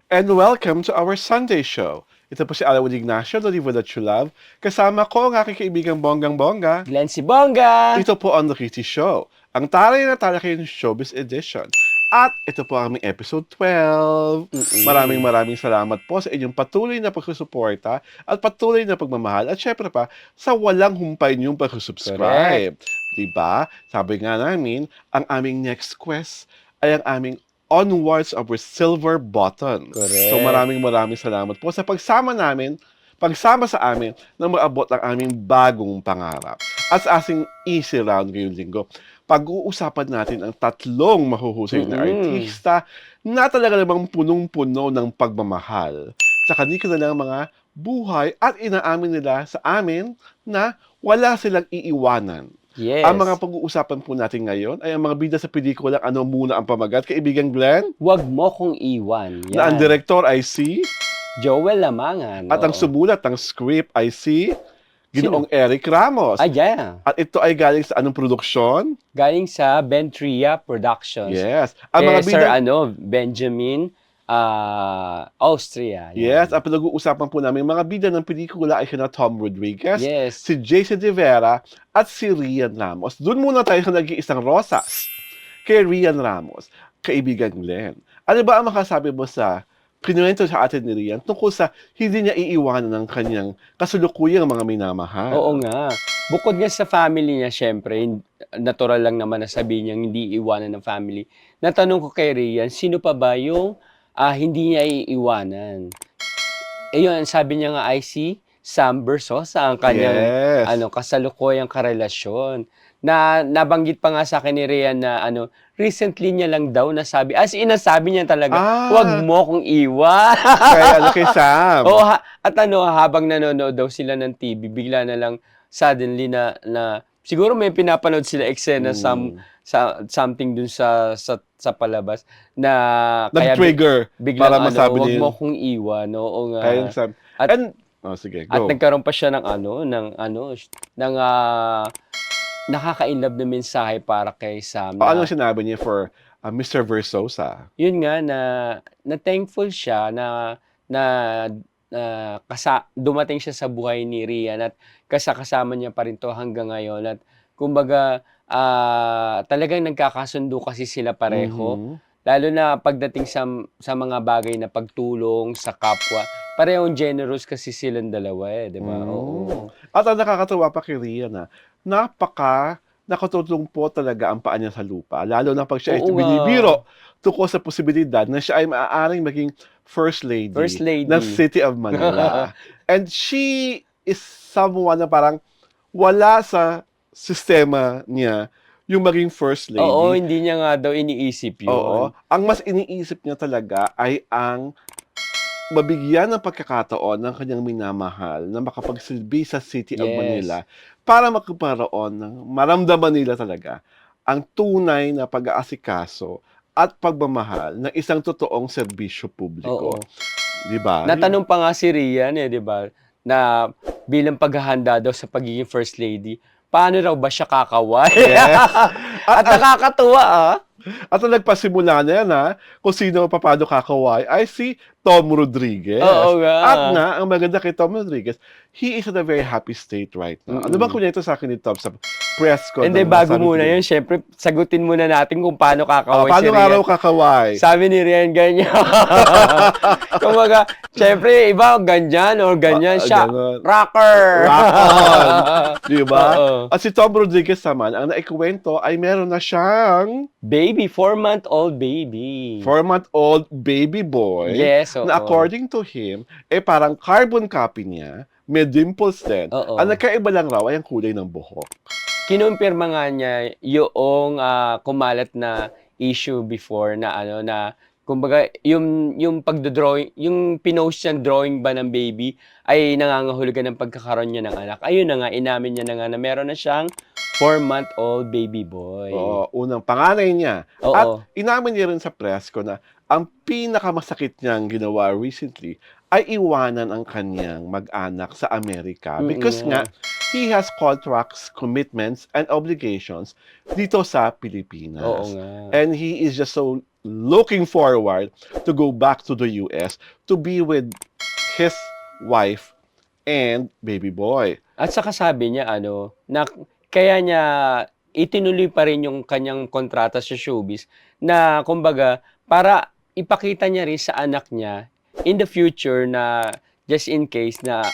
And welcome to our Sunday show. Ito po si Alawad Ignacio, the Live That You Love. Kasama ko ang aking kaibigang Bonggang-Bongga. Glenn si Bongga! Ito po ang The Kitty Show, ang taray na talakayin showbiz edition. At ito po ang aming episode 12. Maraming salamat po sa inyong patuloy na pagsusuporta at patuloy na pagmamahal at syempre pa sa walang humpay niyong pagsusubscribe. Diba? Sabi nga namin, ang aming next quest ay ang aming onwards of our silver button. Correct. So maraming salamat po sa pagsama sa amin na maabot ang aming bagong pangarap. At sa asing easy round ngayong linggo, pag-uusapan natin ang tatlong mahuhusay na artista na talaga namang punong-puno ng pagmamahal sa kanilang mga buhay at inaamin nila sa amin na wala silang iiwanan. Yes. Ang mga pag-uusapan po natin ngayon ay ang mga bida sa pelikulang Ano Muna Ang Pamagat, kaibigan Glenn. Huwag mo kong iwan. Yan. Na ang direktor ay si Joel Lamangan. at ang sumulat ng script ay si Ginoong Eric Ramos. yeah. At ito ay galing sa anong produksyon? Galing sa Bentria Productions. Yes. Ang mga Sir bida, Benjamin Austria. Yan. yes, ang pinag-uusapan po namin, mga bida ng pelikula ay sina Tom Rodriguez, Yes. si Jason De Vera, at si Rian Ramos. Doon muna tayo sa nag-iisang rosas kay Rian Ramos. Kaibigan Glenn, ano ba ang makasabi mo sa kinuwento sa atin ni Rian tungkol sa hindi niya iiwanan ng kanyang kasulukuyang mga minamahal? Oo nga. Bukod nga sa family niya, syempre, natural lang naman na sabihin niya hindi iwanan ng family. Natanong ko kay Rian, sino pa ba yung hindi niya iiwanan? Ayun, sabi niya nga ay si Sam Bersosa, ang kanyang Yes. kasalukuyang karelasyon. Na nabanggit pa nga sa akin ni Rian na recently niya lang daw nasabi, as in nasabi niya talaga, wag mo kong iwan. Kay Sam. Oo, at habang nanonood daw sila ng TV, bigla na lang suddenly na siguro may pinapanood sila eksena something dun sa palabas na kaya Nag-trigger biglang para masabi wag niya. mo kong iwan. Oo nga. Kaya Sam. At- sige, At go. nagkaroon pa siya ng nakaka-inlove na mensahe para kay Sam. Ano sinabi niya for Mr. Versosa? Yun nga na thankful siya na dumating siya sa buhay ni Rian at kasama niya pa rin to hanggang ngayon at kumbaga talagang nagkakasundo kasi sila pareho. Lalo na pagdating sa mga bagay na pagtulong sa kapwa. Parehong generous kasi silang dalawa di ba? Oo. At ang nakakatuwa pa kay Rian nakatutulong po talaga ang paa niya sa lupa. Lalo na pag siya ay Oo nga. binibiro tungkol sa posibilidad na siya ay maaaring maging First Lady ng City of Manila. And she is someone na parang wala sa sistema niya yung maging First Lady. Oo, hindi niya nga daw iniisip yun. Oo. Ang mas iniisip niya talaga ay ang mabigyan ng pagkakataon ng kanyang minamahal na makapagsilbi sa City of Yes. Manila para magkaroon ng maramdaman nila talaga ang tunay na pag-aasikaso at pagmamahal ng isang totoong serbisyo publiko. Oo. Di ba? Natanong pa nga si Rian di ba, na bilang paghahanda daw sa pagiging First Lady, paano raw ba siya kakaway? Yes. At nakakatuwa At ang nagpasimula na yan kung sino paano kakaway ay si Tom Rodriguez. Oo nga. At ang maganda kay Tom Rodriguez, he is in a very happy state right now. Ano bang kunento sa akin ni Tom sa press ko? Hindi, bago muna yun, syempre, sagutin muna natin kung paano kakaway Paano si nga Rian. raw kakaway? Sabi ni Rian, ganyan. Kumbaga, syempre, iba ganyan or ganyan siya. Ganon. Rocker! Rock on! Di ba? Oo. At si Tom Rodriguez naman, ang naikwento ay meron na siyang Baby, 4-month-old baby. 4-month-old baby boy. Yes, oo. Na according to him, parang carbon copy niya, may dimples din. Oo. Ang nagkaiba lang raw ay ang kulay ng buhok. Kinumpirma nga niya yung kumalat na issue before na kumbaga yung pagdo-drawing, yung pinost niyang drawing ba ng baby ay nangangahulugan ng pagkakaroon niya ng anak. Ayun na nga, inamin niya na nga na meron na siyang 4-month-old baby boy. Oo, unang panganay niya. Oo. At inamin niya rin sa press ko na ang pinakamasakit niyang ginawa recently ay iwanan ang kanyang mag-anak sa Amerika. Because nga, he has contracts, commitments, and obligations dito sa Pilipinas. Oo nga. And he is just so looking forward to go back to the US to be with his wife and baby boy. At saka sabi niya na kaya niya itinuloy pa rin yung kanyang kontrata sa showbiz na kumbaga para ipakita niya rin sa anak niya in the future na just in case na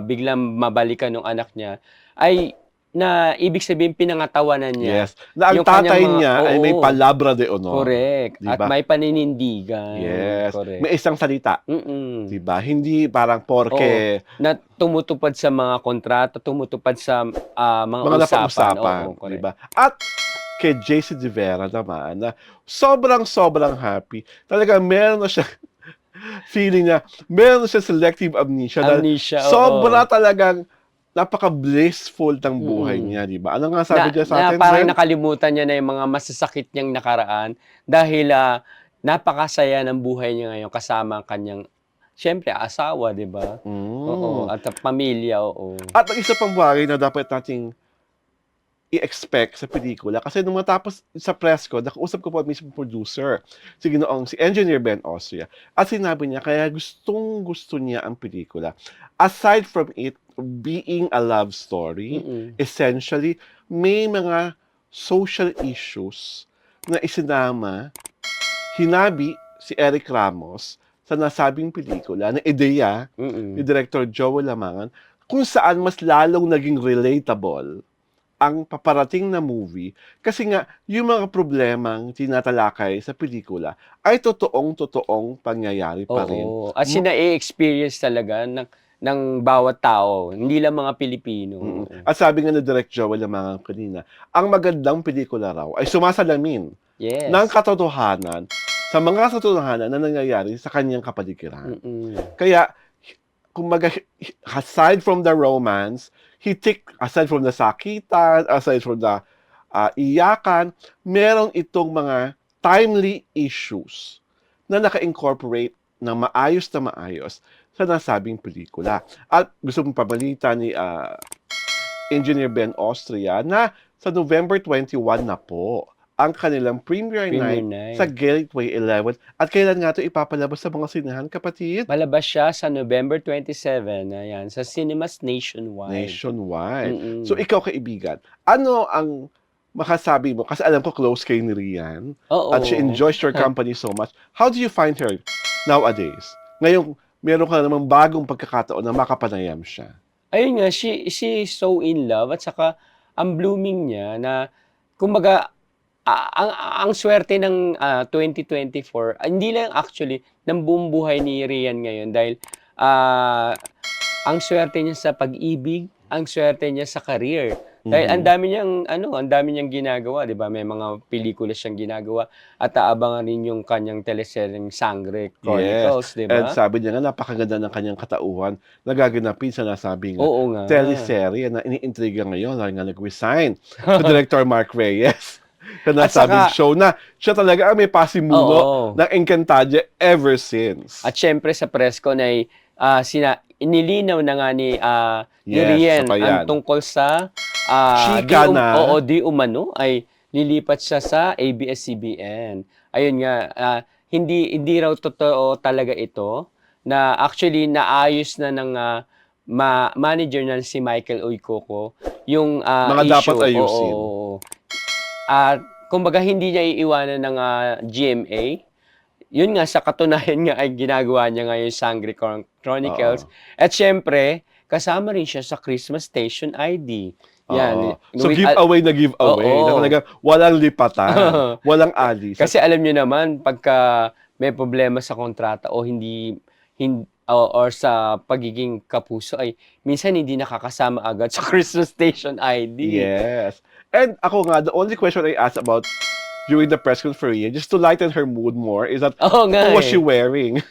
biglang mabalikan ng anak niya ay na ibig sabihin pinangatawanan niya. Yes. Na ang Yung tatay kanyang niya ay may palabra de honor. Correct. Diba? At may paninindigan. Yes. Correct. May isang salita. Diba? Hindi parang porke Na tumutupad sa mga kontrata, tumutupad sa mga napag-usapan. Oo, correct. Diba? At kay JC De Vera naman na sobrang happy. Talaga meron na siya feeling niya, meron na siya selective amnesia. Amnesia, oo. Sobra talagang napaka-blissful ng buhay niya, di ba? Ano nga sabi niya sa atin? Parang Zen? nakalimutan niya na yung mga masasakit niyang nakaraan dahil napakasaya ng buhay niya ngayon kasama ang kanyang, siyempre, asawa, di ba? Oo, at pamilya, oo. At ang isa pang bagay na dapat nating i-expect sa pelikula, kasi nung matapos sa press ko, nakausap ko po ang mismo producer, si Engineer Ben Austria, at sinabi niya, kaya gusto niya ang pelikula. Aside from it being a love story, essentially, may mga social issues na isinama, hinabi si Eric Ramos sa nasabing pelikula na ideya ni Director Joel Lamangan kung saan mas lalong naging relatable ang paparating na movie kasi nga yung mga problemang tinatalakay sa pelikula ay totoong pangyayari pa rin. Oo. At sina-experience talaga ng bawat tao, hindi lang mga Pilipino. At sabi nga ni Direct Joel Lamangan kanina, ang magandang pelikula raw ay sumasalamin ng katotohanan sa mga katotohanan na nangyayari sa kanyang kapaligiran. Kaya, kumbaga, aside from the romance, aside from the sakitan, aside from the iyakan, merong itong mga timely issues na naka-incorporate ng maayos sa nasabing pelikula. At gusto mong pabalita ni Engineer Ben Austria na sa November 21 na po ang kanilang premiere night sa Gateway 11. At kailan nga ito ipapalabas sa mga sinahan, kapatid? Palabas siya sa November 27, ayan, sa cinemas nationwide. So ikaw, kaibigan, ano ang makasabi mo? Kasi alam ko close kay ni Rian. At she enjoys your company so much. How do you find her nowadays? Ngayong meron ka namang bagong pagkakataon na makapanayam siya. Ayun nga, she is so in love at saka ang blooming niya na kumbaga ang swerte ng 2024, hindi lang actually ng buong buhay ni Rian ngayon dahil ang swerte niya sa pag-ibig, ang swerte niya sa career. Dahil ang dami niyang ginagawa, 'di ba? May mga pelikula siyang ginagawa at aabangan rin yung kanyang teleseryeng Sangre Chronicles, 'di ba? And sabi niya nga napakaganda ng kanyang katauhan na gaganapin sa nasabing teleserye na iniintriga ngayon dahil nga nag-resign si Director Mark Reyes. Sa nasabing show na siya talaga ang may pasimuno ng Encantadia ever since. At syempre sa press ko na inilinaw na nga ni Rian ang tungkol sa di umano ay lilipat siya sa ABS-CBN. Ayun nga, hindi raw totoo talaga ito na actually naayos na ng manager na si Michael Oycoco yung mga issue. Dapat ayusin. Kumbaga hindi niya iiwanan ng GMA. Yun nga, sa katunayan nga ay ginagawa niya ngayon Sangre Chronicles. At syempre, kasama rin siya sa Christmas Station ID. Yan. So giveaway na giveaway. Na walang lipatan, walang alis. Kasi alam niyo naman, pagka may problema sa kontrata o or sa pagiging kapuso ay minsan hindi nakakasama agad sa Christmas Station ID. Yes. And ako nga, the only question I asked about during the press conference, just to lighten her mood more, is that what was she wearing?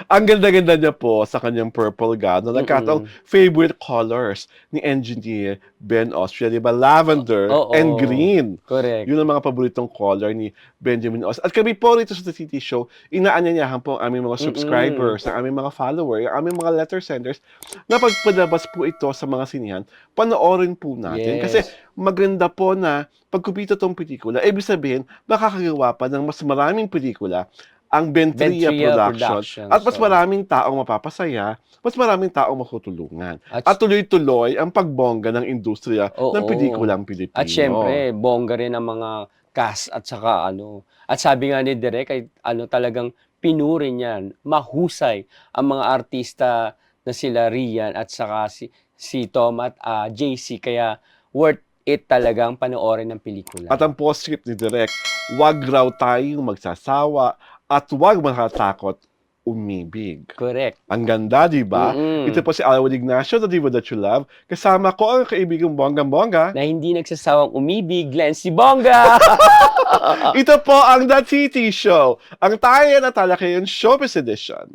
Ang ganda-ganda niya po sa kanyang purple gown na nagkataong favorite colors ni Engineer Ben Austria, di ba? Lavender and Oo. green. Correct. Yun ang mga paboritong color ni Benjamin Austria. At kami po rito sa The City Show, inaanyayahan po ang aming mga subscribers, ang aming mga followers, ang aming mga letter senders na pagpalabas po ito sa mga sinihan, panoorin po natin. Kasi Yes. maganda po na pagkupita tong pelikula, ibig sabihin, makakagawa pa ng mas maraming pelikula ang Ventria Ventria Production Productions, at mas oo. maraming taong mapapasaya, mas maraming taong makutulungan. At- At tuloy-tuloy ang pagbongga ng industriya ng Oo. pelikulang Pilipino. At syempre, bongga rin ang mga cast at saka ano. At sabi nga ni Direk ay ano talagang pinuri niyan, mahusay ang mga artista na sila Rian at saka si Tom at JC, kaya worth it talagang panoorin ng pelikula. At ang postscript ni Direk, wag raw tayong magsasawa at wag makatakot umibig. Correct. Ang ganda, di ba? Ito po si Alwin Ignacio, the Diva That You Love. Kasama ko ang kaibigang bonggang-bongga. Na hindi nagsasawang umibig, Glenn si Bongga! Ito po ang The Titi Show, ang tayo na talakayan showbiz edition.